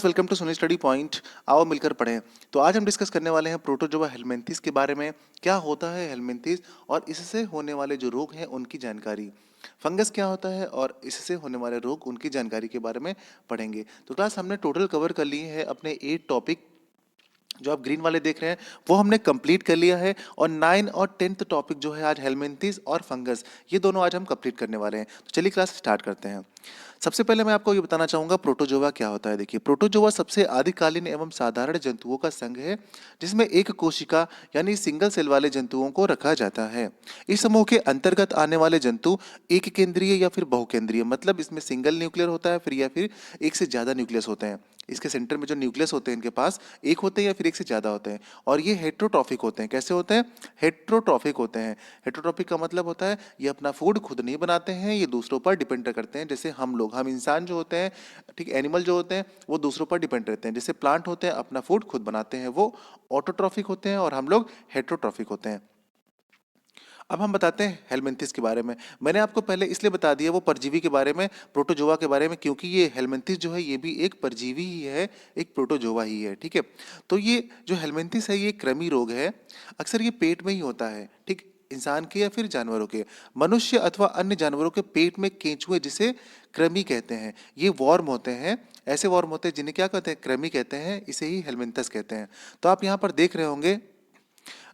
Welcome to सुनी study point. आओ मिलकर पढ़ें। तो आज हम डिस्कस करने वाले हैं प्रोटोजोआ हेलमिंथेस के बारे में। क्या होता है हेलमिंथेस और इससे होने वाले जो रोग हैं उनकी जानकारी। फंगस क्या होता है और इससे होने वाले रोग उनकी जानकारी के बारे में पढ़ेंगे। तो क्लास हमने टोटल कवर कर लिए हैं अपने 8 टॉपिक। जो आप ग्रीन वाले देख रहे हैं वो हमने कंप्लीट कर लिया है। और 9 और 10th टॉपिक जो है आज हेलमिंथेस और फंगस, ये दोनों आज हम कंप्लीट करने वाले हैं। तो चलिए क्लास स्टार्ट करते हैं। सबसे पहले मैं आपको ये बताना चाहूंगा प्रोटोजोआ क्या होता है। देखिए, प्रोटोजोआ सबसे आदिकालीन एवं साधारण जंतुओं का संघ है जिसमें एक कोशिका यानी सिंगल सेल वाले जंतुओं को रखा जाता है। इस समूह के अंतर्गत आने वाले जंतु एक केंद्रीय या फिर बहुकेंद्रीय, मतलब इसमें सिंगल न्यूक्लियर होता है फिर या फिर एक से ज्यादा न्यूक्लियस होते हैं। इसके सेंटर में जो न्यूक्लियस होते हैं इनके पास एक होते हैं या फिर एक से ज्यादा होते हैं। और ये हेट्रोट्रॉफिक होते हैं। कैसे होते हैं? हेट्रोट्रॉफिक होते हैं। हेट्रोट्रॉफिक का मतलब होता है ये अपना फूड खुद नहीं बनाते हैं, ये दूसरों पर डिपेंड करते हैं। जैसे हम इंसान जो होते हैं, ठीक, एनिमल जो होते हैं वो दूसरों पर डिपेंड रहते हैं। जैसे प्लांट होते हैं अपना फूड खुद बनाते हैं, वो ऑटोट्रॉफिक होते हैं, और हम लोग हेट्रोट्रॉफिक होते हैं। अब हम बताते हैं हेलमिंथिस के बारे में। मैंने आपको पहले इसलिए बता दिया वो परजीवी के बारे में, प्रोटोजोआ के बारे में, क्योंकि ये हेलमिंथिस जो है ये भी एक परजीवी ही है, एक प्रोटोजोआ ही है। ठीक है। तो ये जो हेलमिंथिस है ये कृमि रोग है। अक्सर ये पेट में ही होता है, ठीक, इंसान के या फिर जानवरों के। मनुष्य अथवा अन्य जानवरों के पेट में केंचुए जिसे कृमि कहते हैं, ये वॉर्म होते हैं। ऐसे वॉर्म होते हैं जिन्हें क्या कहते हैं? कृमि कहते हैं। इसे ही हेलमिंथस कहते हैं। तो आप यहाँ पर देख रहे होंगे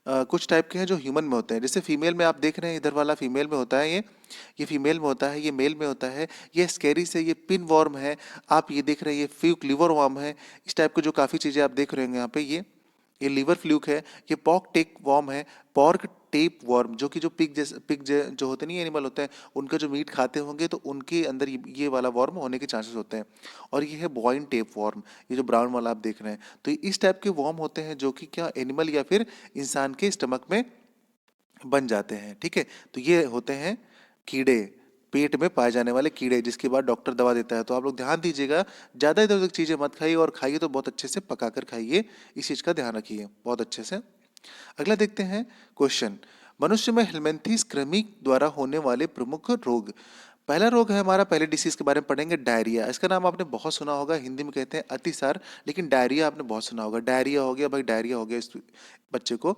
कुछ टाइप के हैं जो ह्यूमन में होते हैं। जैसे फीमेल में आप देख रहे हैं, इधर वाला फीमेल में होता है, ये फीमेल में होता है, ये मेल में होता है। ये स्केरिस है, ये पिन वॉर्म है। आप ये देख रहे हैं, ये फ्यूक लिवर वॉर्म है। इस टाइप के जो काफ़ी चीज़ें आप देख रहे होंगे यहाँ पे, ये लिवर फ्लूक है। ये पॉक टेक वॉर्म है। पॉर्क टेप वॉर्म, जो कि जो जो होते नहीं, एनिमल होते हैं, उनका जो मीट खाते होंगे तो उनके अंदर ये वाला वॉर्म होने के चांसेस होते हैं। और ये है बॉइन टेप वॉर्म, ये जो ब्राउन वाला आप देख रहे हैं। तो इस टाइप के वॉर्म होते हैं जो कि क्या एनिमल या फिर इंसान के स्टमक में बन जाते हैं। ठीक है। तो ये होते हैं कीड़े, पेट में पाए जाने वाले कीड़े, जिसके बाद डॉक्टर दवा देता है। तो आप लोग ध्यान दीजिएगा, ज़्यादा इधर उधर चीज़ें मत खाइए, और खाइए तो बहुत अच्छे से पका कर खाइए। इस चीज़ का ध्यान रखिए बहुत अच्छे से। अगला देखते हैं क्वेश्चन। मनुष्य में हेलमिंथिस कृमि द्वारा होने वाले प्रमुख रोग। पहला रोग है हमारा, पहले डिसीज के बारे में पढ़ेंगे, डायरिया। इसका नाम आपने बहुत सुना होगा, हिंदी में कहते हैं अतिसार, लेकिन डायरिया आपने बहुत सुना होगा। डायरिया हो गया भाई, डायरिया हो गया इस बच्चे को।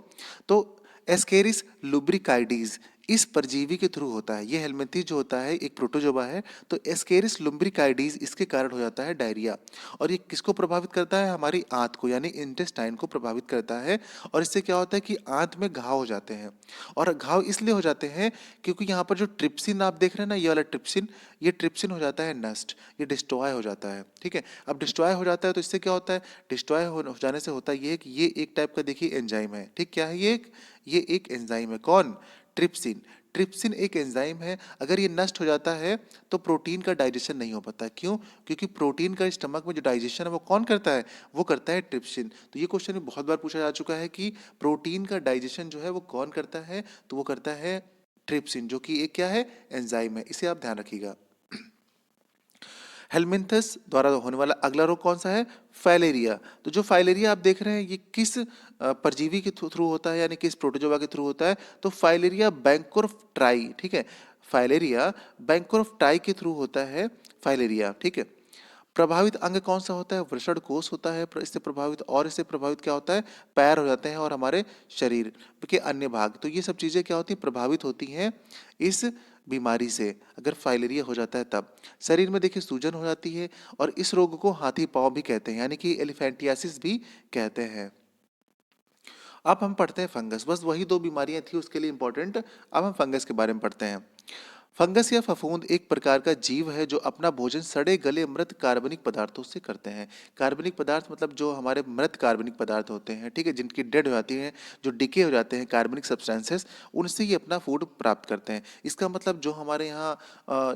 तो एस्केरिस लुब्रिकाइडीज इस परजीवी के थ्रू होता है। ये हेलमिंथिस जो होता है एक प्रोटोजोआ है। तो एस्केरिस लुब्रिकाइडीज इसके कारण हो जाता है डायरिया। और ये किसको प्रभावित करता है? हमारी आंत को, यानी इंटेस्टाइन को प्रभावित करता है। और इससे क्या होता है कि आंत में घाव हो जाते हैं। और घाव इसलिए हो जाते हैं क्योंकि यहाँ पर जो ट्रिप्सिन आप देख रहे हैं ना, ये वाला ट्रिप्सिन, ये ट्रिप्सिन हो जाता है नष्ट, ये डिस्ट्रॉय हो जाता है। ठीक है। अब डिस्ट्रॉय हो जाता है तो इससे क्या होता है? डिस्ट्रॉय हो जाने से होता ये है कि ये एक टाइप का देखिए एंजाइम है। ठीक, क्या है ये एक एंजाइम है। कौन? ट्रिप्सिन। ट्रिप्सिन एक एंजाइम है। अगर ये नष्ट हो जाता है तो प्रोटीन का डाइजेशन नहीं हो पाता। क्यों? क्योंकि प्रोटीन का स्टमक में जो डाइजेशन है वो कौन करता है? वो करता है ट्रिप्सिन। तो ये क्वेश्चन भी बहुत बार पूछा जा चुका है कि प्रोटीन का डाइजेशन जो है वो कौन करता है? तो वो करता है ट्रिप्सिन, जो कि एक क्या है? एंजाइम है। इसे आप ध्यान रखिएगा। हेलमिंथस द्वारा होने वाला अगला रोग कौन सा है? फाइलेरिया। तो जो फाइलेरिया आप देख रहे हैं ये किस परजीवी के थ्रू होता है, यानी किस प्रोटोजोआ के थ्रू होता है? तो फाइलेरिया बैंकोर्फ ट्राई, ठीक है, फाइलेरिया बैंकोर्फ ट्राई के थ्रू होता है फाइलेरिया। ठीक है। प्रभावित अंग कौन सा होता है? वृषण कोष होता है इससे प्रभावित। और इससे प्रभावित क्या होता है? पैर हो जाते हैं और हमारे शरीर के अन्य भाग। तो ये सब चीजें क्या होती हैं? प्रभावित होती हैं इस बीमारी से। अगर फाइलेरिया हो जाता है तब शरीर में देखिए सूजन हो जाती है। और इस रोग को हाथी पांव भी कहते हैं, यानी कि एलिफेंटियासिस भी कहते हैं। अब हम पढ़ते हैं फंगस। बस वही दो बीमारियां थी उसके लिए इंपॉर्टेंट। अब हम फंगस के बारे में पढ़ते हैं। फंगस या फफूंद एक प्रकार का जीव है जो अपना भोजन सड़े गले मृत कार्बनिक पदार्थों से करते हैं। कार्बनिक पदार्थ मतलब जो हमारे मृत कार्बनिक पदार्थ होते हैं, ठीक है, जिनकी डेड हो जाती हैं, जो डिके हो जाते हैं कार्बनिक सब्सटेंसेस, उनसे ये अपना फूड प्राप्त करते हैं। इसका मतलब जो हमारे यहाँ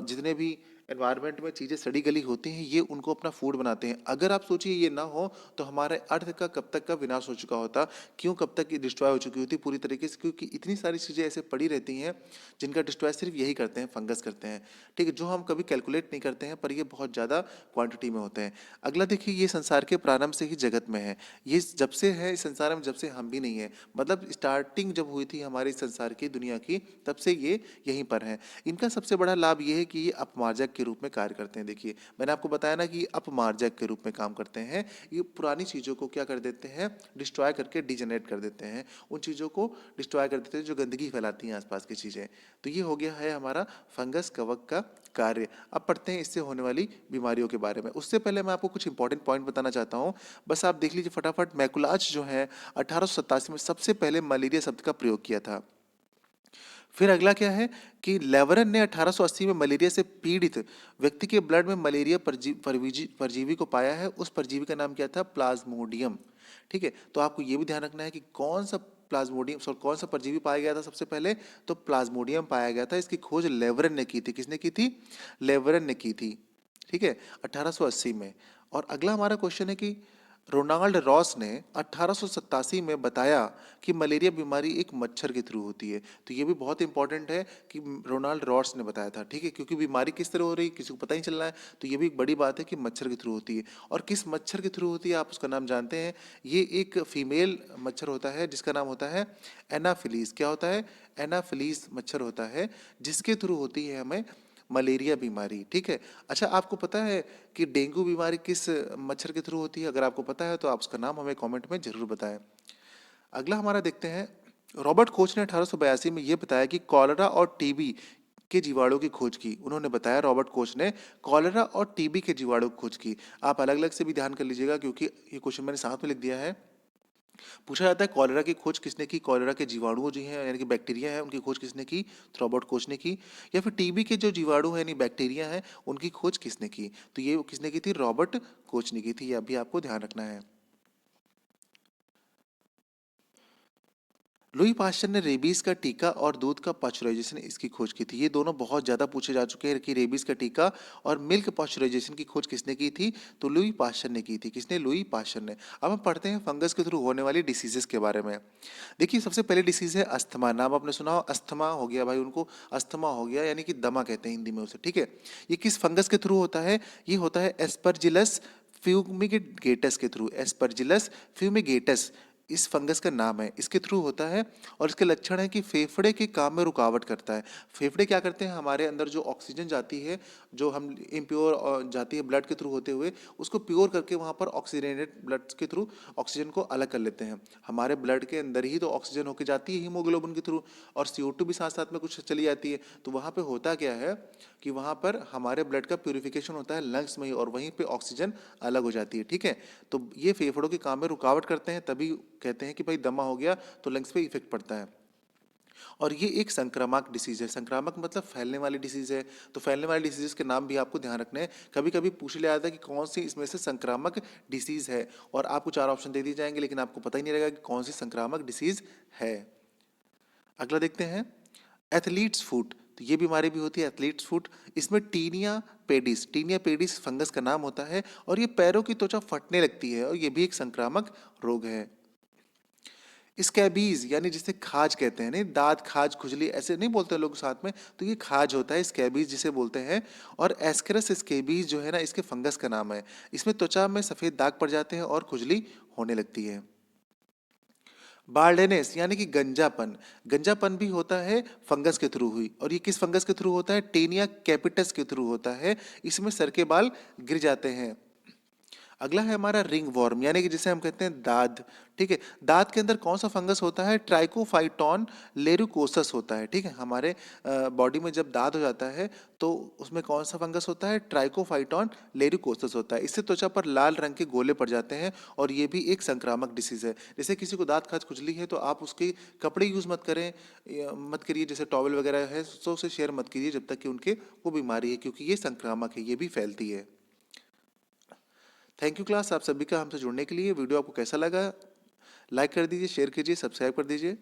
जितने भी एनवायरनमेंट में चीज़ें सड़ी गली होती हैं ये उनको अपना फूड बनाते हैं। अगर आप सोचिए ये ना हो तो हमारे अर्थ का कब तक का विनाश हो चुका होता। क्यों? कब तक ये डिस्ट्रॉय हो चुकी होती पूरी तरीके से, क्योंकि इतनी सारी चीज़ें ऐसे पड़ी रहती हैं जिनका डिस्ट्रॉय सिर्फ यही करते हैं, फंगस करते हैं। ठीक है, जो हम कभी कैलकुलेट नहीं करते हैं, पर ये बहुत ज़्यादा क्वांटिटी में होते हैं। अगला देखिए, ये संसार के प्रारंभ से ही जगत में है। ये जब से है इस संसार में, जब से हम भी नहीं है, मतलब स्टार्टिंग जब हुई थी हमारे इस संसार की, दुनिया की, तब से ये यहीं पर है। इनका सबसे बड़ा लाभ ये है कि ये अपमार्जक के रूप में कार्य करते हैं। देखिए, मैंने आपको बताया ना कि अपमार्जक के रूप में काम करते हैं। ये पुरानी चीज़ों को क्या कर देते हैं, डिस्ट्रॉय करके डिजेनरेट कर देते हैं, उन चीज़ों को डिस्ट्रॉय कर देते हैं जो गंदगी फैलाती हैं आसपास की चीज़ें। तो ये हो गया है हमारा फंगस कवक का कार्य। अब पढ़ते हैं इससे होने वाली बीमारियों के बारे में। उससे पहले मैं आपको कुछ इंपॉर्टेंट पॉइंट बताना चाहता हूँ। बस आप देख लीजिए फटाफट, मैकुलाज जो है 1887 में सबसे पहले मलेरिया शब्द का प्रयोग किया था। फिर अगला क्या है कि लेवरन ने 1880 में मलेरिया से पीड़ित व्यक्ति के ब्लड में मलेरिया परजीवी को पाया है। उस परजीवी का नाम क्या था, प्लाज्मोडियम। ठीक है, तो आपको ये भी ध्यान रखना है कि कौन सा प्लाज्मोडियम, सॉरी कौन सा परजीवी पाया गया था सबसे पहले, तो प्लाज्मोडियम पाया गया था। इसकी खोज लेवरन ने की थी। किसने की थी, लेवरन ने की थी। ठीक है, 1880 में। और अगला हमारा क्वेश्चन है कि रोनाल्ड रॉस ने 1887 में बताया कि मलेरिया बीमारी एक मच्छर के थ्रू होती है। तो ये भी बहुत इंपॉर्टेंट है कि रोनाल्ड रॉस ने बताया था। ठीक है, क्योंकि बीमारी किस तरह हो रही है किसी को पता नहीं चल रहा है, तो ये भी एक बड़ी बात है कि मच्छर के थ्रू होती है। और किस मच्छर के थ्रू होती है आप उसका नाम जानते हैं। ये एक फीमेल मच्छर होता है जिसका नाम होता है एनाफिलीज। क्या होता है, एनाफिलीज मच्छर होता है, जिसके थ्रू होती है हमें मलेरिया बीमारी। ठीक है, अच्छा आपको पता है कि डेंगू बीमारी किस मच्छर के थ्रू होती है? अगर आपको पता है तो आप उसका नाम हमें कमेंट में जरूर बताएं। अगला हमारा देखते हैं, रॉबर्ट कोच ने 1882 में यह बताया कि कॉलेरा और टीबी के जीवाणु की खोज की। उन्होंने बताया, रॉबर्ट कोच ने कॉलेरा और टीबी के जीवाणु की खोज की। आप अलग अलग से भी ध्यान कर लीजिएगा क्योंकि ये क्वेश्चन मैंने साथ में लिख दिया है। पूछा जाता है कॉलेरा की खोज किसने की, कॉलेरा के जीवाणु जो हैं यानी कि बैक्टीरिया है उनकी खोज किसने की, तो रॉबर्ट कोच ने की। या फिर टीबी के जो जीवाणु है यानी बैक्टीरिया है उनकी खोज किसने की, तो ये किसने की थी, रॉबर्ट कोच ने की थी। ये अभी आपको ध्यान रखना है। लुई पाश्चर ने रेबीज का टीका और दूध का पाश्चराइजेशन इसकी खोज की थी। ये दोनों बहुत ज़्यादा पूछे जा चुके हैं कि रेबीज का टीका और मिल्क पाश्चराइजेशन की खोज किसने की थी, तो लुई पाश्चर ने की थी। किसने, लुई पाश्चर ने। अब हम पढ़ते हैं फंगस के थ्रू होने वाली डिसीजेस के बारे में। देखिए, सबसे पहले डिसीज है अस्थमा। नाम आपने सुना हो, अस्थमा हो गया भाई, उनको अस्थमा हो गया यानी कि दमा कहते हैं हिंदी में उसे। ठीक है, ये किस फंगस के थ्रू होता है, ये होता है एस्परजिलस फ्यूमिगेटस के थ्रू। एस्परजिलस फ्यूमिगेटस इस फंगस का नाम है, इसके थ्रू होता है। और इसके लक्षण है कि फेफड़े के काम में रुकावट करता है। फेफड़े क्या करते हैं, हमारे अंदर जो ऑक्सीजन जाती है, जो हम इम्प्योर जाती है ब्लड के थ्रू होते हुए, उसको प्योर करके वहाँ पर ऑक्सीजनेटेड ब्लड के थ्रू ऑक्सीजन को अलग कर लेते हैं। हमारे ब्लड के अंदर ही तो ऑक्सीजन होकर जाती है हीमोग्लोबिन के थ्रू, और CO2 भी साथ साथ में कुछ चली जाती है। तो वहाँ पे होता क्या है कि वहाँ पर हमारे ब्लड का प्यूरिफिकेशन होता है लंग्स में ही, और वहीं पे ऑक्सीजन अलग हो जाती है। ठीक है, तो ये फेफड़ों के काम में रुकावट करते हैं, तभी कहते हैं कि भाई दमा हो गया तो लंग्स पे इफेक्ट पड़ता है। और ये एक संक्रामक डिसीज है। संक्रामक मतलब फैलने वाली डिसीज है। तो फैलने वाली डिसीज के नाम भी आपको ध्यान रखने हैं। कभी कभी पूछ लिया जाता है कि कौन सी इसमें से संक्रामक डिसीज है, और आपको 4 ऑप्शन दे दिए जाएंगे लेकिन आपको पता ही नहीं रहेगा कि कौन सी संक्रामक डिसीज है। अगला देखते हैं, एथलीट्स फुट। तो ये बीमारी भी होती है एथलीट्स फुट। इसमें टीनिया पेडिस फंगस का नाम होता है, और ये पैरों की त्वचा फटने लगती है, और ये भी एक संक्रामक रोग है। स्कैबीज यानी जिसे खाज कहते हैं, नहीं दाद खाज खुजली ऐसे नहीं बोलते लोग साथ में, तो ये खाज होता है, स्कैबीज जिसे बोलते हैं। और एस्करस स्कैबीज जो है ना, इसके फंगस का नाम है। इसमें त्वचा में सफेद दाग पड़ जाते हैं और खुजली होने लगती है। बार्डेनेस यानी कि गंजापन। गंजापन भी होता है फंगस के थ्रू हुई, और ये किस फंगस के थ्रू होता है, टेनिया कैपिटस के थ्रू होता है। इसमें सर के बाल गिर जाते हैं। अगला है हमारा रिंग वॉर्म यानी कि जिसे हम कहते हैं दाद। ठीक है, दाद के अंदर कौन सा फंगस होता है, ट्राइकोफाइटॉन लेरुकोसस होता है। ठीक है, हमारे बॉडी में जब दाद हो जाता है तो उसमें कौन सा फंगस होता है, ट्राइकोफाइटॉन लेरुकोसस होता है। इससे त्वचा पर लाल रंग के गोले पड़ जाते हैं, और ये भी एक संक्रामक डिसीज है। जैसे किसी को दांत खाज खुजली है तो आप उसके कपड़े यूज मत करें, मत करिए, जैसे टॉवल वगैरह है तो उसे शेयर मत कीजिए जब तक कि उनके वो बीमारी है, क्योंकि ये संक्रामक है, ये भी फैलती है। थैंक यू क्लास, आप सभी का हमसे जुड़ने के लिए। वीडियो आपको कैसा लगा, लाइक कर दीजिए, शेयर कीजिए, सब्सक्राइब कर दीजिए।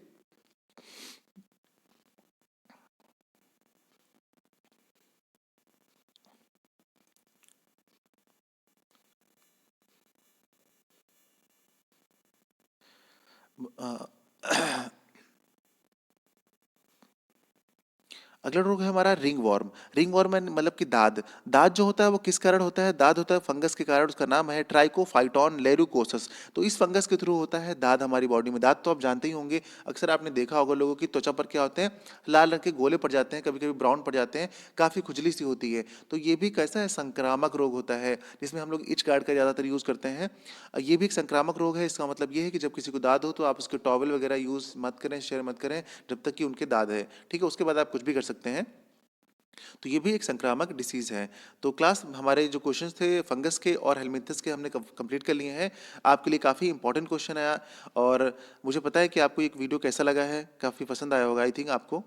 अगला रोग है हमारा रिंग वॉर्म। रिंग वॉर्म मतलब कि दाद। दाद जो होता है वो किस कारण होता है? दाद होता है फंगस के कारण, उसका नाम है ट्राइकोफाइटॉन लेरुकोसस। तो इस फंगस के थ्रू होता है दाद हमारी बॉडी में। दाद तो आप जानते ही होंगे, अक्सर आपने देखा होगा लोगों की त्वचा पर क्या होते हैं, लाल रंग के गोले पड़ जाते हैं, कभी कभी ब्राउन पड़ जाते हैं, काफ़ी खुजली सी होती है। तो ये भी कैसा है, संक्रामक रोग होता है, जिसमें हम लोग इच गार्ड का ज़्यादातर यूज़ करते हैं। ये भी एक संक्रामक रोग है। इसका मतलब ये है कि जब किसी को दाद हो तो आप उसके टॉवल वगैरह यूज़ मत करें, शेयर मत करें जब तक कि उनके दाद है, ठीक है? उसके बाद आप कुछ भी कर सकते हैं। तो ये भी एक संक्रामक डिसीज है। तो क्लास हमारे जो क्वेश्चंस थे फंगस के और हेलमिंथस के हमने कंप्लीट कर लिए हैं। आपके लिए काफ़ी इंपॉर्टेंट क्वेश्चन आया, और मुझे पता है कि आपको एक वीडियो कैसा लगा है, काफ़ी पसंद आया होगा आई थिंक आपको।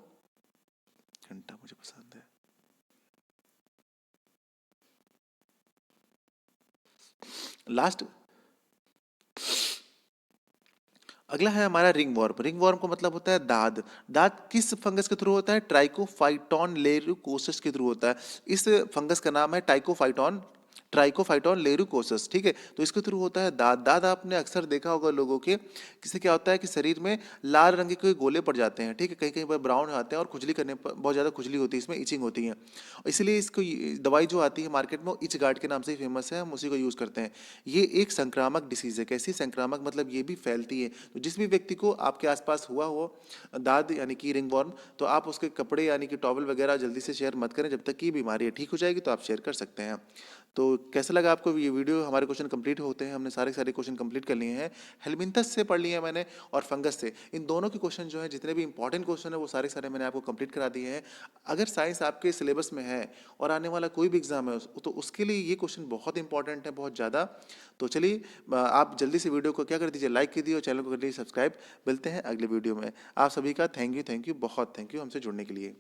घंटा मुझे पसंद है। लास्ट अगला है हमारा रिंग वॉर्म। रिंग वॉर्म का मतलब होता है दाद। दाद किस फंगस के थ्रू होता है? ट्राइकोफाइटॉन लेरुकोसस के थ्रू होता है। इस फंगस का नाम है ट्राइकोफाइटॉन लेरुकोसस, ठीक है? तो इसके थ्रू होता है दाद। दाद आपने अक्सर देखा होगा लोगों के, किससे क्या होता है कि शरीर में लाल रंग के कोई गोले पड़ जाते हैं, ठीक है? कहीं कहीं पर ब्राउन आते हैं और खुजली करने पर बहुत ज़्यादा खुजली होती है, इसमें इचिंग होती है। इसलिए इसको दवाई जो आती है मार्केट में वो इच गार्ड के नाम से ही फेमस है, हम उसी को यूज़ करते हैं। ये एक संक्रामक डिसीज़ है। कैसी संक्रामक? मतलब ये भी फैलती है। तो जिस भी व्यक्ति को आपके आसपास हुआ हो दाद यानी कि रिंग वर्म, तो आप उसके कपड़े यानी कि टॉवल वगैरह जल्दी से शेयर मत करें। जब तक कि बीमारी ठीक हो जाएगी तो आप शेयर कर सकते हैं। तो कैसा लगा आपको ये वीडियो? हमारे क्वेश्चन कंप्लीट होते हैं, हमने सारे सारे क्वेश्चन कंप्लीट कर लिए हैं। हेलमिंथस से पढ़ लिए हैं मैंने, और फंगस से। इन दोनों के क्वेश्चन जो है, जितने भी इंपॉर्टेंट क्वेश्चन है वो सारे सारे मैंने आपको कंप्लीट करा दिए हैं। अगर साइंस आपके सिलेबस में है और आने वाला कोई भी एग्जाम है तो उसके लिए ये क्वेश्चन बहुत इंपॉर्टेंट है, बहुत ज़्यादा। तो चलिए, आप जल्दी से वीडियो को क्या कर दीजिए, लाइक कीजिए और चैनल को कर लीजिए सब्सक्राइब। मिलते हैं अगले वीडियो में। आप सभी का थैंक यू, बहुत थैंक यू हमसे जुड़ने के लिए।